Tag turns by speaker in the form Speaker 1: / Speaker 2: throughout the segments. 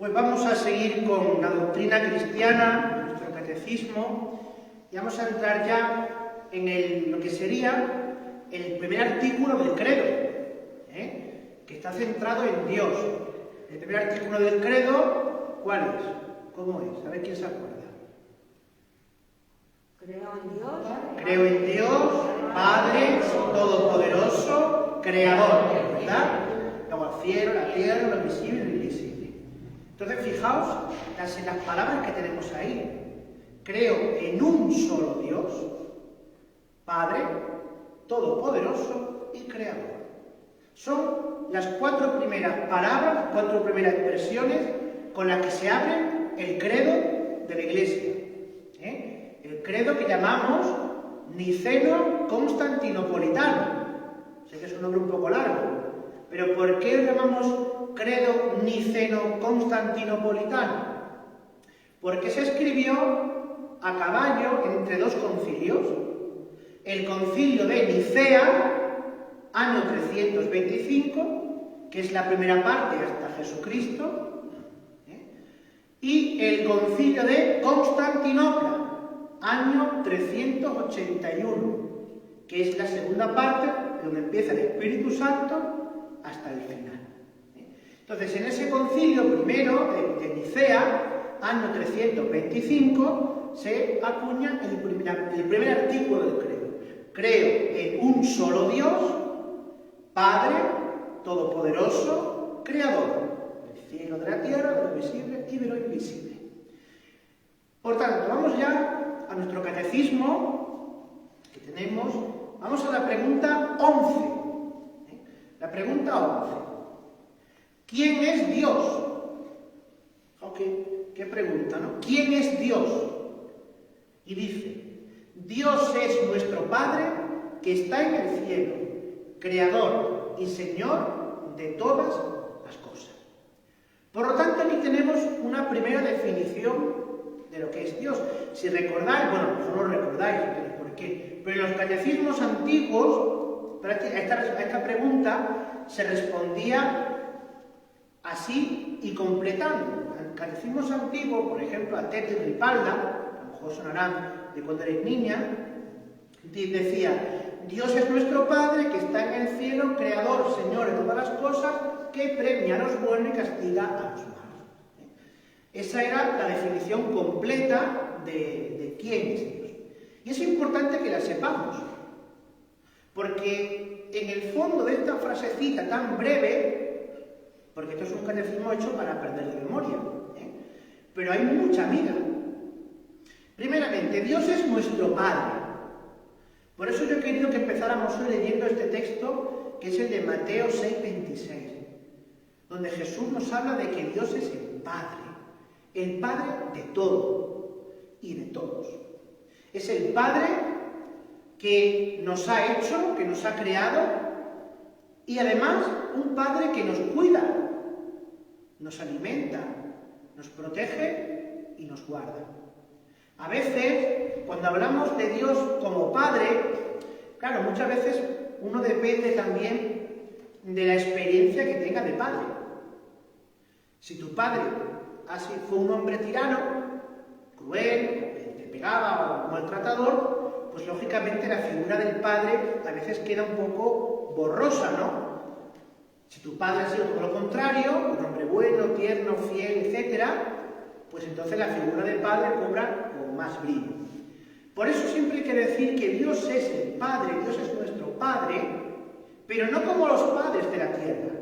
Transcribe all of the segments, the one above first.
Speaker 1: Pues vamos a seguir con la doctrina cristiana, nuestro catecismo, y vamos a entrar ya en lo que sería el primer artículo del credo, que está centrado en Dios. El primer artículo del credo, ¿cuál es? ¿Cómo es? A ver quién se acuerda.
Speaker 2: Creo en Dios.
Speaker 1: Creo en Dios, Padre Todopoderoso, Creador, ¿verdad? Luego el cielo, la tierra, lo visible y lo invisible. Entonces, fijaos en las palabras que tenemos ahí. Creo en un solo Dios, Padre Todopoderoso y Creador. Son las cuatro primeras palabras, cuatro primeras expresiones con las que se abre el credo de la Iglesia. El credo que llamamos niceno-constantinopolitano. Sé que es un nombre un poco largo, pero ¿por qué lo llamamos credo niceno-constantinopolitano? Porque se escribió a caballo entre dos concilios. El concilio de Nicea, año 325, que es la primera parte hasta Jesucristo, y el concilio de Constantinopla, año 381, que es la segunda parte, donde empieza el Espíritu Santo hasta el final. Entonces, en ese concilio primero de Nicea, año 325, se acuña el primer artículo del credo. Creo en un solo Dios, Padre Todopoderoso, Creador del cielo, de la tierra, de lo visible y de lo invisible. Por tanto, vamos ya a nuestro catecismo que tenemos. Vamos a la pregunta 11. La pregunta 11. ¿Quién es Dios? ¿Qué pregunta, no? ¿Quién es Dios? Y dice, Dios es nuestro Padre que está en el cielo, Creador y Señor de todas las cosas. Por lo tanto, aquí tenemos una primera definición de lo que es Dios. Si recordáis, bueno, mejor no lo recordáis, no tenéis por qué, pero en los catecismos antiguos, a esta pregunta se respondía así y completando. En catecismos antiguos, por ejemplo, a Teti Ripalda, a lo mejor sonarán de cuando eres niña, decía, Dios es nuestro Padre que está en el cielo, Creador, Señor de todas las cosas, que premia a los buenos y castiga a los malos. Esa era la definición completa de quién es Dios. Y es importante que la sepamos, porque en el fondo de esta frasecita tan breve, porque esto es un catecismo hecho para aprender de memoria, pero hay mucha miga. Primeramente, Dios es nuestro Padre. Por eso yo he querido que empezáramos hoy leyendo este texto, que es el de Mateo 6:26, donde Jesús nos habla de que Dios es el Padre de todo y de todos. Es el Padre que nos ha hecho, que nos ha creado, y además un Padre que nos cuida, nos alimenta, nos protege y nos guarda. A veces, cuando hablamos de Dios como Padre, claro, muchas veces uno depende también de la experiencia que tenga de padre. Si tu padre así fue un hombre tirano, cruel, que te pegaba o maltratador, pues lógicamente la figura del padre a veces queda un poco borrosa, ¿no? Si tu padre ha sido todo lo contrario, un hombre bueno, tierno, fiel, etc., pues entonces la figura del padre cobra con más brillo. Por eso siempre hay que decir que Dios es el Padre, Dios es nuestro Padre, pero no como los padres de la tierra,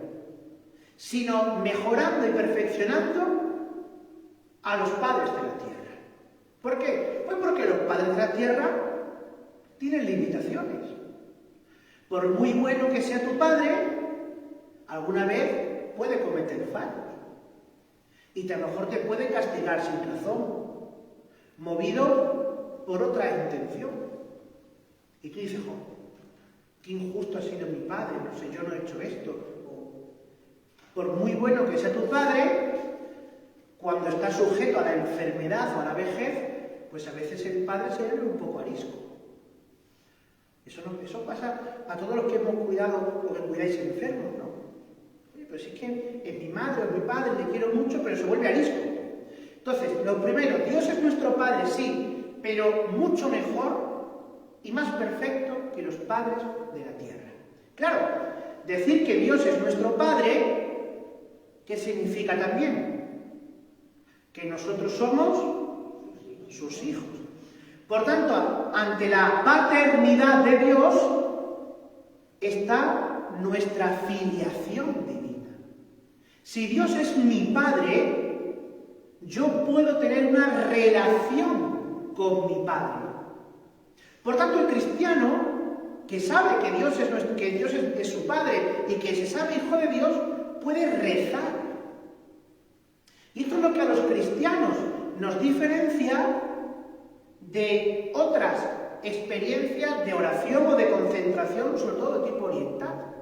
Speaker 1: sino mejorando y perfeccionando a los padres de la tierra. ¿Por qué? Pues porque los padres de la tierra tienen limitaciones. Por muy bueno que sea tu padre, alguna vez puede cometer fallos. Y a lo mejor te puede castigar sin razón, movido por otra intención. Y tú dices, qué injusto ha sido mi padre, no sé, yo no he hecho esto. O, por muy bueno que sea tu padre, cuando está sujeto a la enfermedad o a la vejez, pues a veces el padre se vuelve un poco arisco. Eso pasa a todos los que hemos cuidado o que cuidáis enfermos, ¿no? Pero si es que es mi madre o mi padre, le quiero mucho, pero se vuelve arisco. Entonces, lo primero, Dios es nuestro Padre, sí, pero mucho mejor y más perfecto que los padres de la tierra. Claro, decir que Dios es nuestro Padre, ¿qué significa también? Que nosotros somos sus hijos. Por tanto, ante la paternidad de Dios está nuestra filiación divina. Si Dios es mi Padre, yo puedo tener una relación con mi Padre. Por tanto, el cristiano que sabe que Dios es su Padre y que se sabe hijo de Dios, puede rezar. Y esto es lo que a los cristianos nos diferencia de otras experiencias de oración o de concentración, sobre todo de tipo oriental.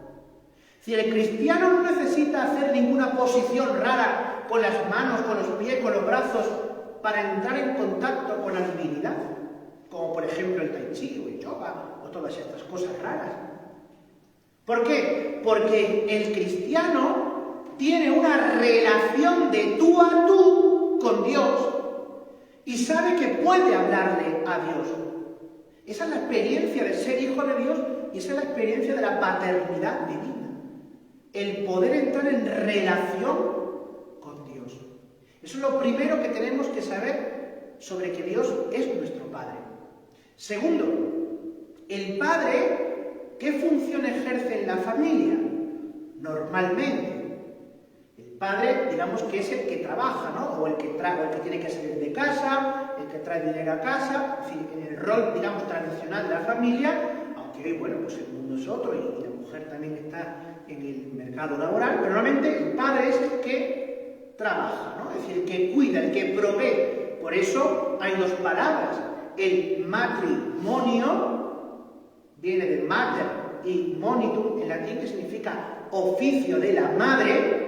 Speaker 1: Si el cristiano no necesita hacer ninguna posición rara con las manos, con los pies, con los brazos, para entrar en contacto con la divinidad, como por ejemplo el tai chi o el yoga o todas estas cosas raras. ¿Por qué? Porque el cristiano tiene una relación de tú a tú con Dios y sabe que puede hablarle a Dios. Esa es la experiencia de ser hijo de Dios y esa es la experiencia de la paternidad divina. El poder entrar en relación con Dios. Eso es lo primero que tenemos que saber sobre que Dios es nuestro Padre. Segundo, el Padre, ¿qué función ejerce en la familia? Normalmente, el Padre, digamos que es el que trabaja, ¿no? O el que tiene que salir de casa, el que trae dinero a casa, en fin, en el rol, digamos, tradicional de la familia, aunque hoy, bueno, pues el mundo es otro y la mujer también está en el mercado laboral, pero normalmente el padre es el que trabaja, ¿no? Es decir, el que cuida, el que provee. Por eso hay dos palabras. El matrimonio viene de mater y monitum en latín, que significa oficio de la madre,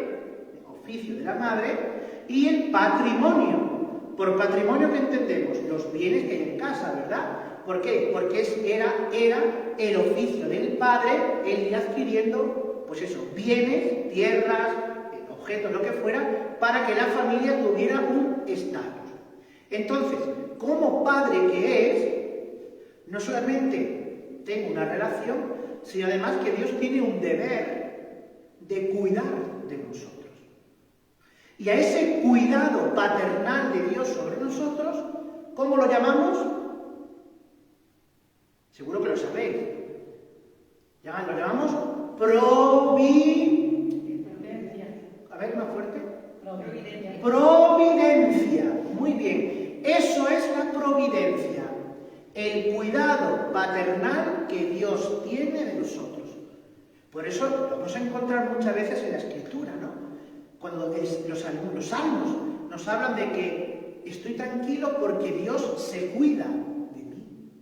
Speaker 1: y el patrimonio. Por patrimonio, ¿qué entendemos? Los bienes que hay en casa, ¿verdad? ¿Por qué? Porque era el oficio del padre, él iba adquiriendo, pues eso, bienes, tierras, objetos, lo que fuera, para que la familia tuviera un estatus. Entonces, como padre que es, no solamente tengo una relación, sino además que Dios tiene un deber de cuidar de nosotros. Y a ese cuidado paternal de Dios sobre nosotros, ¿cómo lo llamamos? Seguro que lo sabéis. Lo llamamos providencia. A ver, más fuerte. Providencia. Muy bien. Eso es la providencia. El cuidado paternal que Dios tiene de nosotros. Por eso lo vamos a encontrar muchas veces en la Escritura, ¿no? Cuando los salmos nos hablan de que estoy tranquilo porque Dios se cuida de mí.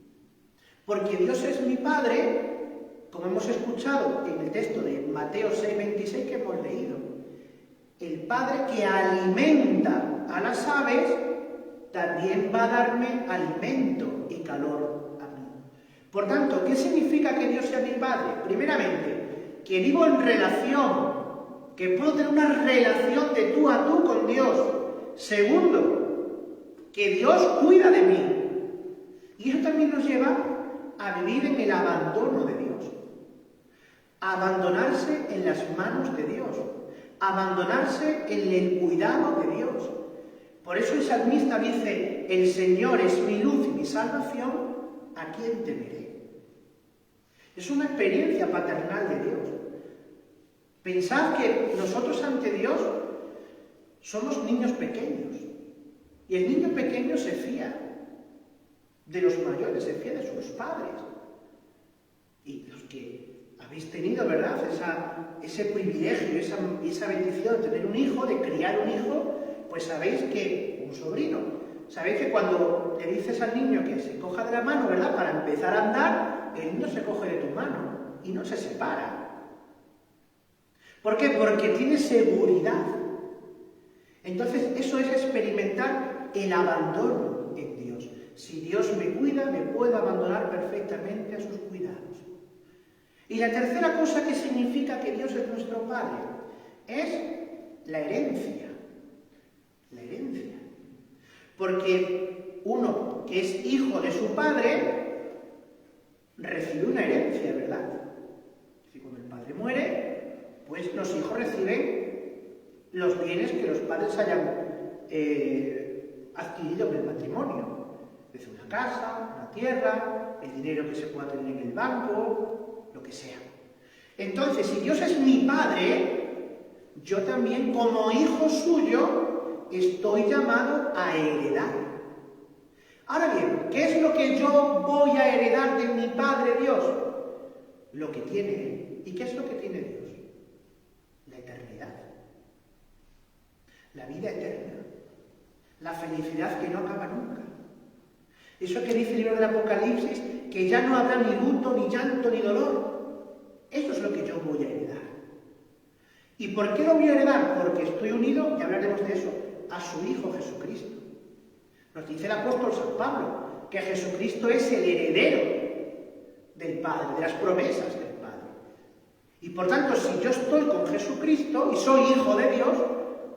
Speaker 1: Porque Dios es mi Padre, como hemos escuchado en el texto de Mateo 6:26 que hemos leído. El Padre que alimenta a las aves también va a darme alimento y calor a mí. Por tanto, ¿qué significa que Dios sea mi Padre? Primeramente, que vivo en relación, que puedo tener una relación de tú a tú con Dios. Segundo, que Dios cuida de mí. Y eso también nos lleva a vivir en el abandono de Dios. A abandonarse en las manos de Dios. A abandonarse en el cuidado de Dios. Por eso el salmista dice, el Señor es mi luz y mi salvación, ¿a quién temeré? Es una experiencia paternal de Dios. Pensad que nosotros ante Dios somos niños pequeños. Y el niño pequeño se fía de los mayores, se fía de sus padres. Y los que habéis tenido, ¿verdad?, ese privilegio, esa bendición de tener un hijo, de criar un hijo, pues sabéis que, un sobrino, sabéis que cuando le dices al niño que se coja de la mano, ¿verdad?, para empezar a andar, el niño se coge de tu mano y no se separa. ¿Por qué? Porque tiene seguridad. Entonces, eso es experimentar el abandono en Dios. Si Dios me cuida, me puedo abandonar perfectamente a sus cuidados. Y la tercera cosa que significa que Dios es nuestro Padre es la herencia. La herencia. Porque uno que es hijo de su padre recibe una herencia, ¿verdad? Si cuando el padre muere, pues los hijos reciben los bienes que los padres hayan adquirido en el matrimonio. Es decir, una casa, una tierra, el dinero que se pueda tener en el banco, lo que sea. Entonces, si Dios es mi padre, yo también como hijo suyo estoy llamado a heredar. Ahora bien, ¿qué es lo que yo voy a heredar de mi Padre Dios? Lo que tiene Él. ¿Y qué es lo que tiene Dios? La eternidad. La vida eterna. La felicidad que no acaba nunca. Eso que dice el libro del Apocalipsis, que ya no habrá ni luto, ni llanto, ni dolor. Eso es lo que yo voy a heredar. ¿Y por qué lo voy a heredar? Porque estoy unido, y hablaremos de eso, a su Hijo Jesucristo. Nos dice el apóstol San Pablo que Jesucristo es el heredero del Padre, de las promesas del Padre. Y por tanto, si yo estoy con Jesucristo y soy hijo de Dios,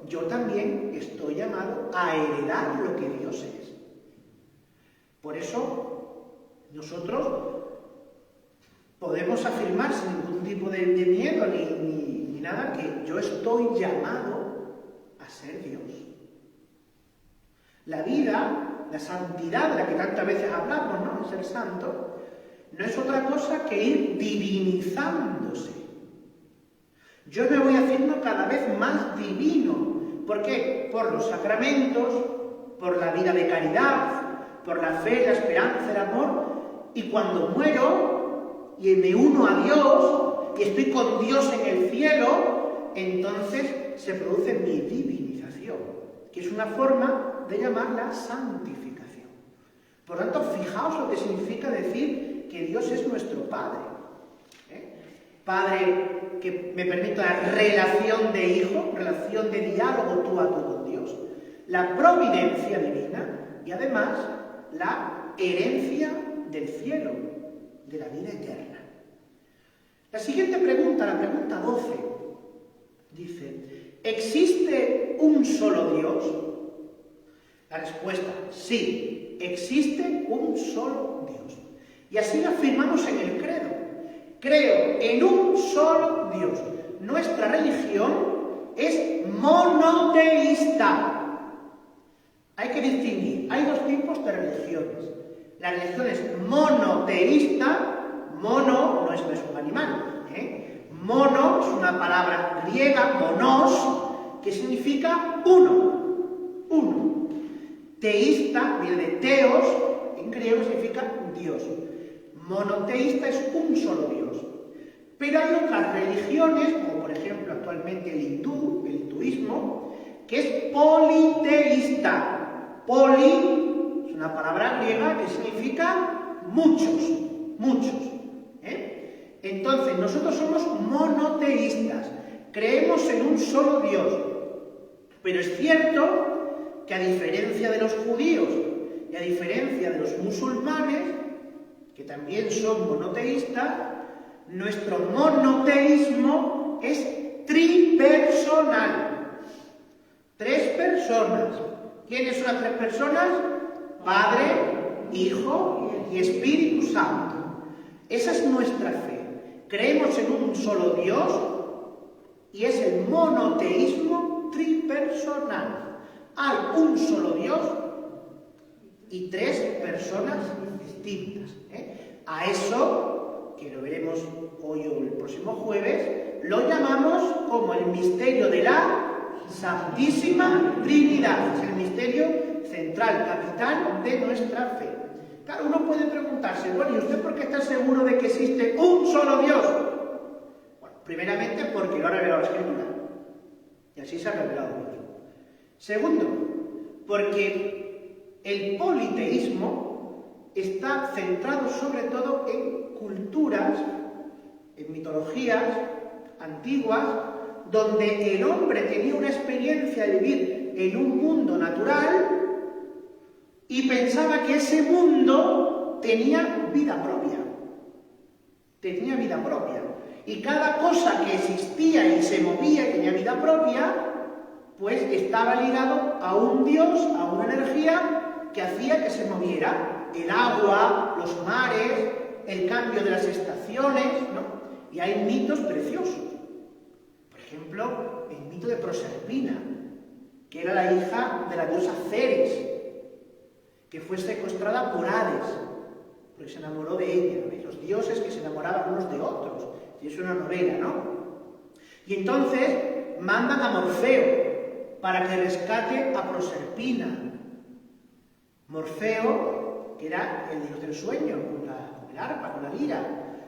Speaker 1: yo también estoy llamado a heredar lo que Dios es. Por eso, nosotros podemos afirmar sin ningún tipo de miedo ni nada que yo estoy llamado a ser Dios. La vida, la santidad de la que tantas veces hablamos, ¿no? De ser santo, no es otra cosa que ir divinizándose. Yo me voy haciendo cada vez más divino. ¿Por qué? Por los sacramentos, por la vida de caridad, por la fe, la esperanza, el amor. Y cuando muero y me uno a Dios y estoy con Dios en el cielo, entonces se produce mi divinización, que es una forma de llamarla santificación. Por tanto, fijaos lo que significa decir que Dios es nuestro Padre. Padre que me permite la relación de hijo, relación de diálogo tú a tú con Dios, la providencia divina y además la herencia del cielo, de la vida eterna. La siguiente pregunta, la pregunta 12, dice, ¿existe un solo Dios? La respuesta, sí, existe un solo Dios. Y así lo afirmamos en el credo. Creo en un solo Dios. Nuestra religión es monoteísta. Hay que distinguir, hay dos tipos de religiones. La religión es monoteísta, mono no es un animal. Mono es una palabra griega, monos, que significa uno, uno. Teísta viene de teos, en griego significa Dios. Monoteísta es un solo Dios. Pero hay otras religiones, como por ejemplo actualmente el hinduismo, que es politeísta. Poli es una palabra griega que significa muchos, muchos. Entonces, nosotros somos monoteístas, creemos en un solo Dios. Pero es cierto que a diferencia de los judíos y a diferencia de los musulmanes, que también son monoteístas, nuestro monoteísmo es tripersonal. 3 personas. ¿Quiénes son las 3 personas? Padre, Hijo y Espíritu Santo. Esa es nuestra fe. Creemos en un solo Dios y es el monoteísmo tripersonal. Hay un solo Dios y 3 personas distintas. A eso, que lo veremos hoy o el próximo jueves, lo llamamos como el misterio de la Santísima Trinidad. Es el misterio central, capital de nuestra fe. Claro, uno puede preguntarse, bueno, ¿y usted por qué está seguro de que existe un solo Dios? Bueno, primeramente porque lo ha revelado la Escritura. Y así se ha revelado Dios. Segundo, porque el politeísmo está centrado sobre todo en culturas, en mitologías antiguas, donde el hombre tenía una experiencia de vivir en un mundo natural y pensaba que ese mundo tenía vida propia. Tenía vida propia. Y cada cosa que existía y se movía y tenía vida propia, pues estaba ligado a un dios, a una energía que hacía que se moviera el agua, los mares, el cambio de las estaciones, ¿no? Y hay mitos preciosos. Por ejemplo, el mito de Proserpina, que era la hija de la diosa Ceres, que fue secuestrada por Hades, porque se enamoró de ella, ¿no? Los dioses que se enamoraban unos de otros. Y es una novela, ¿no? Y entonces mandan a Morfeo para que rescate a Proserpina. Morfeo, que era el dios del sueño, con el arpa, con la lira,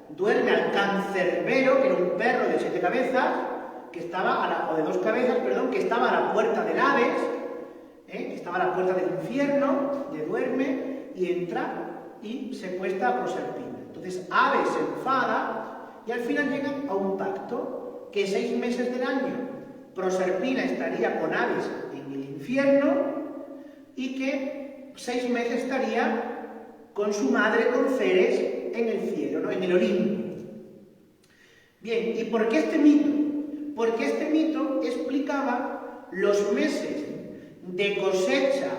Speaker 1: duerme al Cancerbero, que era un perro de 7 cabezas, que estaba o de 2 cabezas, perdón, que estaba a la puerta del Hades, que estaba a la puerta del infierno, le duerme y entra y secuestra a Proserpina. Entonces Hades se enfada y al final llegan a un pacto que 6 meses del año Proserpina estaría con Hades en el infierno y que 6 meses estaría con su madre, con Ceres, en el cielo, ¿no? En el Olimpo. Bien, ¿y por qué este mito? Porque este mito explicaba los meses de cosecha,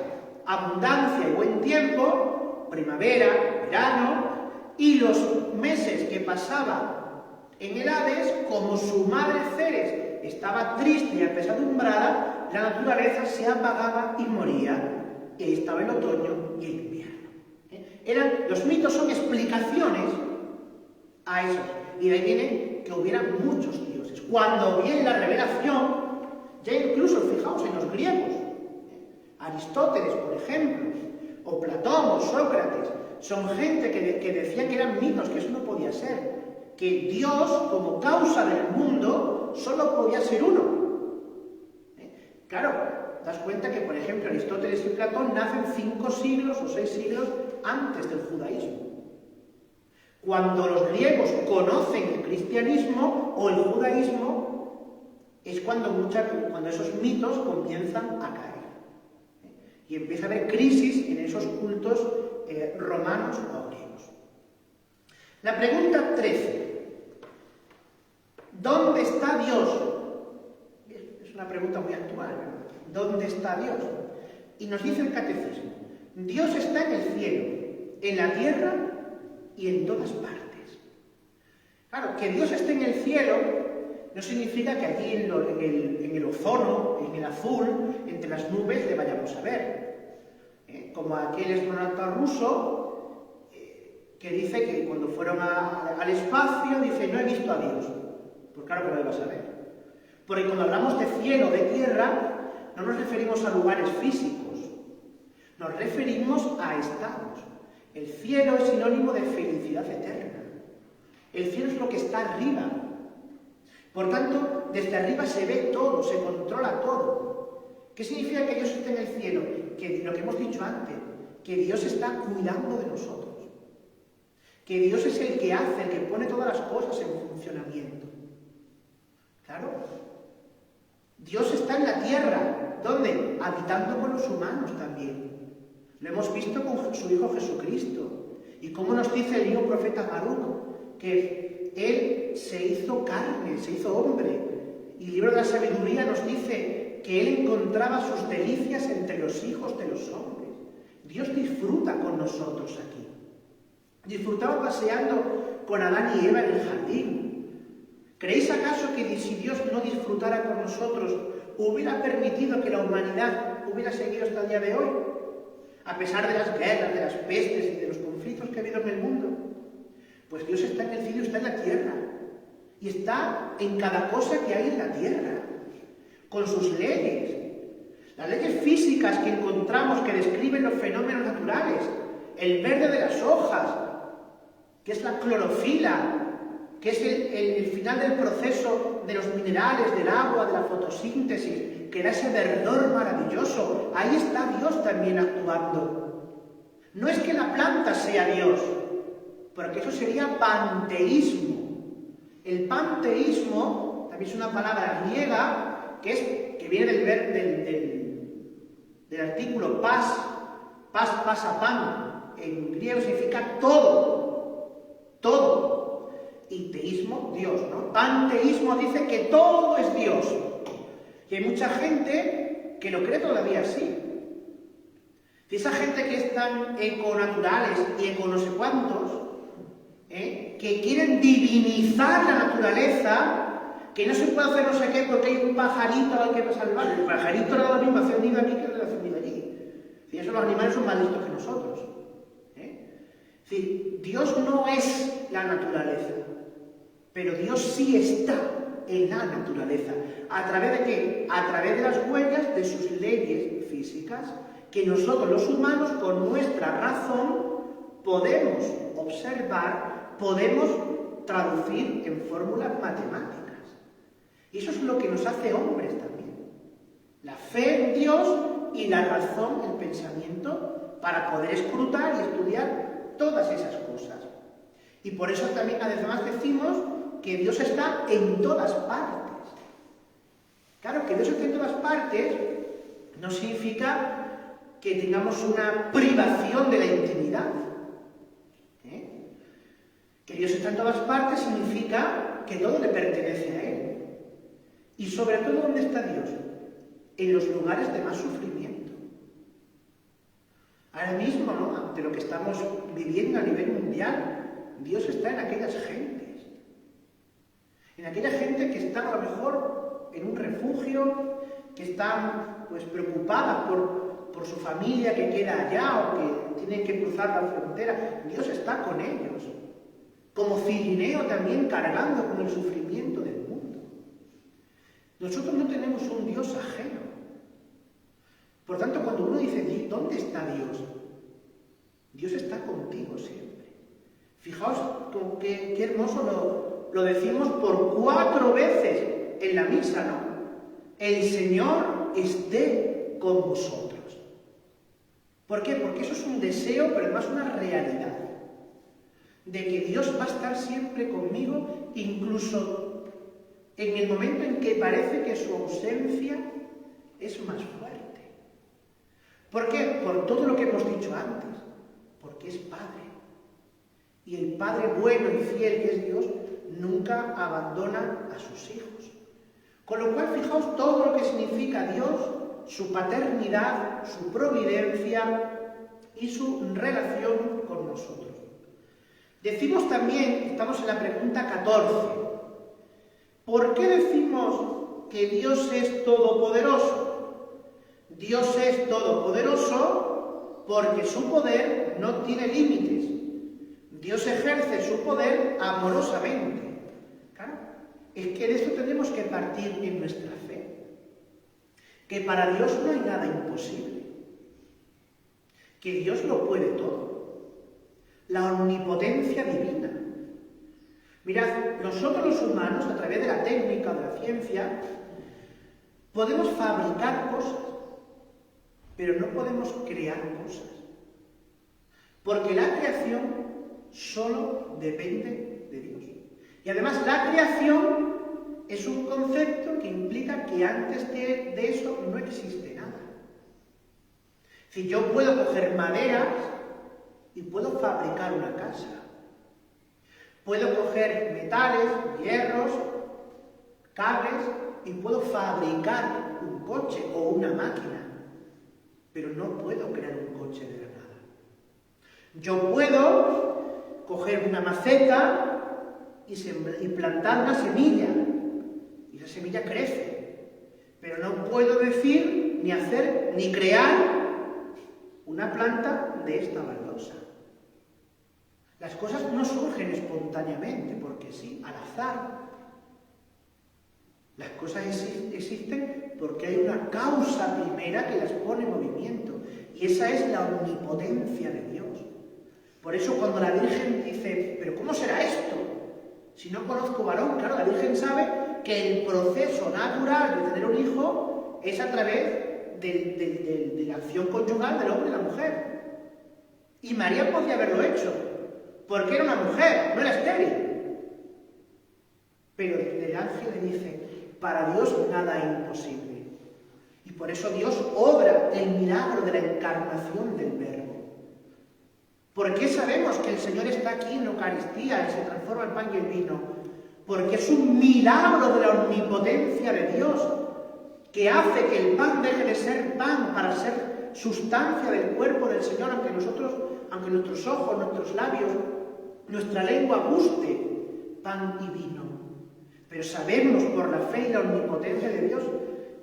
Speaker 1: abundancia y buen tiempo, primavera, verano, y los meses que pasaba en el Hades, como su madre Ceres estaba triste y apesadumbrada, la naturaleza se apagaba y moría. Y estaba el otoño y el invierno. Los mitos son explicaciones a eso. Y de ahí viene que hubiera muchos dioses. Cuando viene la revelación, ya incluso, fijaos, en los griegos, Aristóteles, por ejemplo, o Platón, o Sócrates, son gente que decía que eran mitos, que eso no podía ser. Que Dios, como causa del mundo, solo podía ser uno. Claro, das cuenta que, por ejemplo, Aristóteles y Platón nacen 5 siglos o 6 siglos antes del judaísmo. Cuando los griegos conocen el cristianismo o el judaísmo, es cuando esos mitos comienzan a caer. Y empieza a haber crisis en esos cultos romanos o griegos. La pregunta 13. ¿Dónde está Dios? Es una pregunta muy actual, ¿verdad? ¿Dónde está Dios? Y nos dice el catecismo, Dios está en el cielo, en la tierra y en todas partes. Claro, que Dios esté en el cielo no significa que allí en el ozono, en el azul, entre las nubes le vayamos a ver. Como aquel astronauta ruso que dice que cuando fueron al espacio, dice, no he visto a Dios. Pues claro que no lo vas a ver. Porque cuando hablamos de cielo, de tierra, no nos referimos a lugares físicos, nos referimos a estados. El cielo es sinónimo de felicidad eterna. El cielo es lo que está arriba. Por tanto, desde arriba se ve todo, se controla todo. ¿Qué significa que Dios esté en el cielo? Que lo que hemos dicho antes, que Dios está cuidando de nosotros. Que Dios es el que hace, el que pone todas las cosas en funcionamiento. Claro. Dios está en la tierra. ¿Dónde? Habitando con los humanos también. Lo hemos visto con su Hijo Jesucristo. Y como nos dice el mismo profeta Baruch, que Él se hizo carne, se hizo hombre. Y el libro de la sabiduría nos dice que Él encontraba sus delicias entre los hijos de los hombres. Dios disfruta con nosotros aquí. Disfrutaba paseando con Adán y Eva en el jardín. ¿Creéis acaso que si Dios no disfrutara con nosotros, hubiera permitido que la humanidad hubiera seguido hasta el día de hoy? A pesar de las guerras, de las pestes y de los conflictos que ha habido en el mundo. Pues Dios está en el cielo, está en la tierra. Y está en cada cosa que hay en la tierra. Con sus leyes. Las leyes físicas que encontramos que describen los fenómenos naturales. El verde de las hojas, que es la clorofila, que es el final del proceso de los minerales, del agua, de la fotosíntesis, que da ese verdor maravilloso. Ahí está Dios también actuando. No es que la planta sea Dios, porque eso sería panteísmo. El panteísmo también es una palabra griega que viene del artículo pas pasapan. En griego significa todo, todo. Y teísmo, Dios, ¿no? Panteísmo dice que todo es Dios. Y hay mucha gente que lo cree todavía así. Si esa gente que es tan econaturales y eco no sé cuántos, que quieren divinizar la naturaleza, que no se puede hacer no sé qué porque hay un pajarito al que salvar. El pajarito no da lo mismo hacer un nido aquí que hacer un nido allí. Si eso, los animales son más listos que nosotros. Es decir, Dios no es la naturaleza, pero Dios sí está en la naturaleza. ¿A través de qué? A través de las huellas de sus leyes físicas, que nosotros los humanos, con nuestra razón, podemos observar, podemos traducir en fórmulas matemáticas. Y eso es lo que nos hace hombres también. La fe en Dios y la razón, el pensamiento, para poder escrutar y estudiar todas esas cosas. Y por eso también además decimos que Dios está en todas partes. Claro, que Dios esté en todas partes no significa que tengamos una privación de la intimidad. Que Dios está en todas partes significa que todo le pertenece a Él. Y sobre todo, ¿dónde está Dios? En los lugares de más sufrimiento. Ahora mismo, ¿no?, ante lo que estamos viviendo a nivel mundial, Dios está en aquellas gentes. En aquella gente que está a lo mejor en un refugio, que están pues preocupadas por su familia que queda allá o que tienen que cruzar la frontera. Dios está con ellos. Como Cirineo también cargando con el sufrimiento del mundo. Nosotros no tenemos un Dios ajeno. Por tanto, cuando uno dice, ¿dónde está Dios? Dios está contigo siempre. Fijaos qué hermoso lo decimos por 4 veces en la misa, ¿no? El Señor esté con vosotros. ¿Por qué? Porque eso es un deseo, pero además una realidad. De que Dios va a estar siempre conmigo, incluso en el momento en que parece que su ausencia es más fuerte. ¿Por qué? Por todo lo que hemos dicho antes. Porque es Padre. Y el Padre bueno y fiel que es Dios nunca abandona a sus hijos. Con lo cual, fijaos todo lo que significa Dios, su paternidad, su providencia y su relación con nosotros. Decimos también, estamos en la pregunta 14, ¿por qué decimos que Dios es todopoderoso? Dios es todopoderoso porque su poder no tiene límites. Dios ejerce su poder amorosamente. Claro, es que de esto tenemos que partir en nuestra fe. Que para Dios no hay nada imposible. Que Dios lo puede todo. La omnipotencia divina. Mirad, nosotros los humanos, a través de la técnica o de la ciencia, podemos fabricar cosas, pero no podemos crear cosas. Porque la creación solo depende de Dios. Y además la creación es un concepto que implica que antes de eso no existe nada. Si yo puedo coger maderas y puedo fabricar una casa. Puedo coger metales, hierros, cables y puedo fabricar un coche o una máquina. Pero no puedo crear un coche de la nada. Yo puedo coger una maceta y plantar una semilla. Y esa semilla crece. Pero no puedo decir, ni hacer, ni crear una planta de esta baldosa. Las cosas no surgen espontáneamente, porque sí, al azar. Las cosas existen porque hay una causa primera que las pone en movimiento. Y esa es la omnipotencia de Dios. Por eso cuando la Virgen dice, ¿pero cómo será esto? Si no conozco varón, claro, la Virgen sabe que el proceso natural de tener un hijo es a través de la acción conyugal del hombre y la mujer. Y María podía haberlo hecho, porque era una mujer, no era estéril. Pero el ángel le dice, para Dios nada es imposible. Y por eso Dios obra el milagro de la encarnación del Verbo. ¿Por qué sabemos que el Señor está aquí en la Eucaristía y se transforma el pan y el vino? Porque es un milagro de la omnipotencia de Dios que hace que el pan deje de ser para ser sustancia del cuerpo del Señor, aunque nuestros ojos, nuestros labios, nuestra lengua guste pan y vino. Pero sabemos por la fe y la omnipotencia de Dios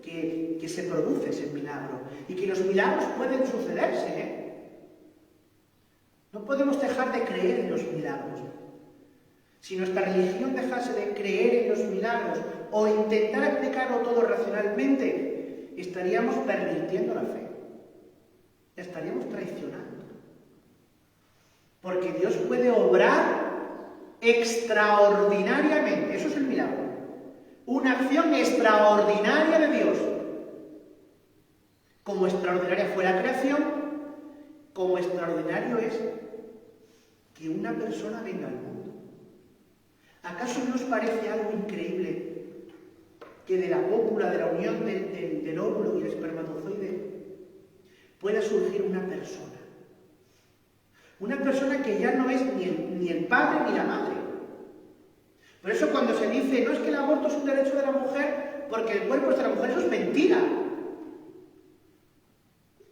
Speaker 1: que se produce ese milagro y que los milagros pueden sucederse. No podemos dejar de creer en los milagros. Si nuestra religión dejase de creer en los milagros o intentar explicarlo todo racionalmente, estaríamos pervirtiendo la fe. Estaríamos traicionando. Porque Dios puede obrar extraordinariamente. Eso es el milagro. Una acción extraordinaria de Dios. Como extraordinaria fue la creación, como extraordinario es que una persona venga al mundo. ¿Acaso no os parece algo increíble que de la cópula, de la unión del óvulo y el espermatozoide, pueda surgir una persona? Una persona que ya no es ni el padre ni la madre. Por eso cuando se dice, no es que el aborto es un derecho de la mujer porque el cuerpo es de la mujer, eso es mentira.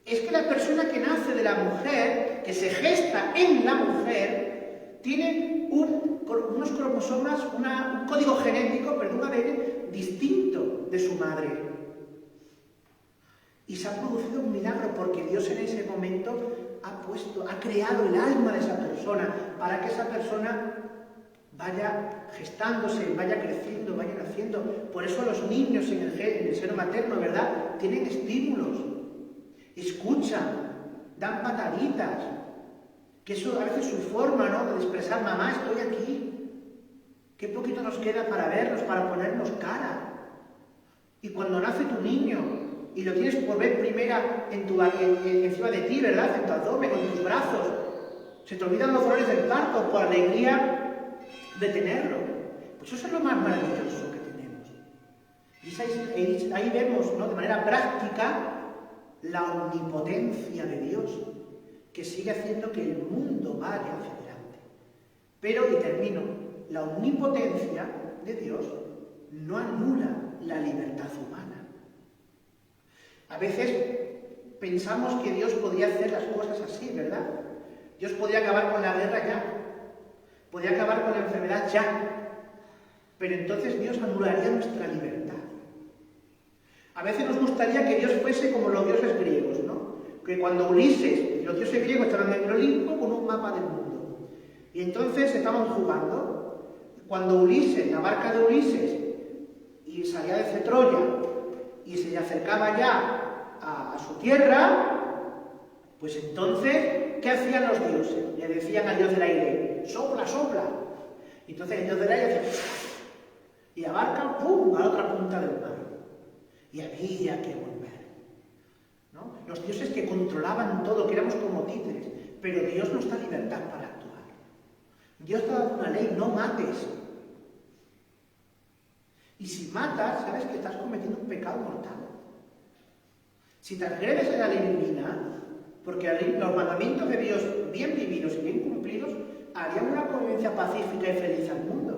Speaker 1: Es que la persona que nace de la mujer, que se gesta en la mujer, tiene unos cromosomas, un código genético, un ADN distinto de su madre. Y se ha producido un milagro porque Dios en ese momento ha creado el alma de esa persona para que esa persona vaya gestándose, vaya creciendo, vaya naciendo. Por eso los niños en el seno materno, ¿verdad?, tienen estímulos, escuchan, dan pataditas, que eso a veces su forma, ¿no?, de expresar, mamá, estoy aquí. Qué poquito nos queda para vernos, para ponernos cara. Y cuando nace tu niño, y lo tienes por ver primera encima de ti, ¿verdad?, en tu abdomen, en tus brazos, se te olvidan los dolores del parto por alegría de tenerlo. Pues eso es lo más maravilloso que tenemos. Y ahí vemos, ¿no?, de manera práctica la omnipotencia de Dios, que sigue haciendo que el mundo vaya hacia adelante. Pero, y termino, la omnipotencia de Dios no anula la libertad humana. A veces pensamos que Dios podría hacer las cosas así, ¿verdad? Dios podría acabar con la guerra ya, podría acabar con la enfermedad ya, pero entonces Dios anularía nuestra libertad. A veces nos gustaría que Dios fuese como los dioses griegos, ¿no? Que cuando Ulises y los dioses griegos estaban en el Olimpo con un mapa del mundo. Y entonces estaban jugando. Cuando Ulises, la barca de Ulises, y salía de Troya y se acercaba ya a su tierra, pues entonces, ¿qué hacían los dioses? Le decían al dios del aire, sopla, sopla. Y entonces el dios del aire hacía y la barca, ¡pum!, a la otra punta del mar. Y había que volver, ¿no? Los dioses que controlaban todo, que éramos como títeres, pero Dios nos da libertad para actuar. Dios te ha dado una ley, no mates. Y si matas, sabes que estás cometiendo un pecado mortal. Si te agredes a la ley divina, porque los mandamientos de Dios, bien vividos y bien cumplidos, harían una convivencia pacífica y feliz al mundo.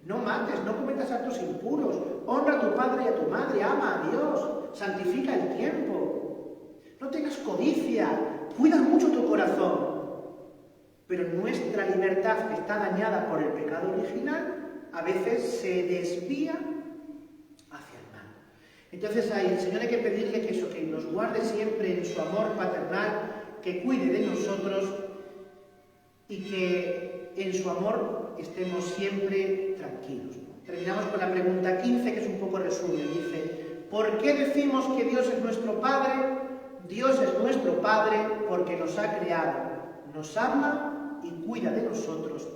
Speaker 1: No mates, no cometas actos impuros, honra a tu padre y a tu madre, ama a Dios, santifica el tiempo. No tengas codicia, cuida mucho tu corazón. Pero nuestra libertad, que está dañada por el pecado original, a veces se desvía hacia el mal. Entonces al Señor hay que pedirle que nos guarde siempre en su amor paternal, que cuide de nosotros y que en su amor estemos siempre tranquilos. Terminamos con la pregunta 15, que es un poco resumen. Dice, ¿por qué decimos que Dios es nuestro Padre? Dios es nuestro Padre porque nos ha creado, nos ama y cuida de nosotros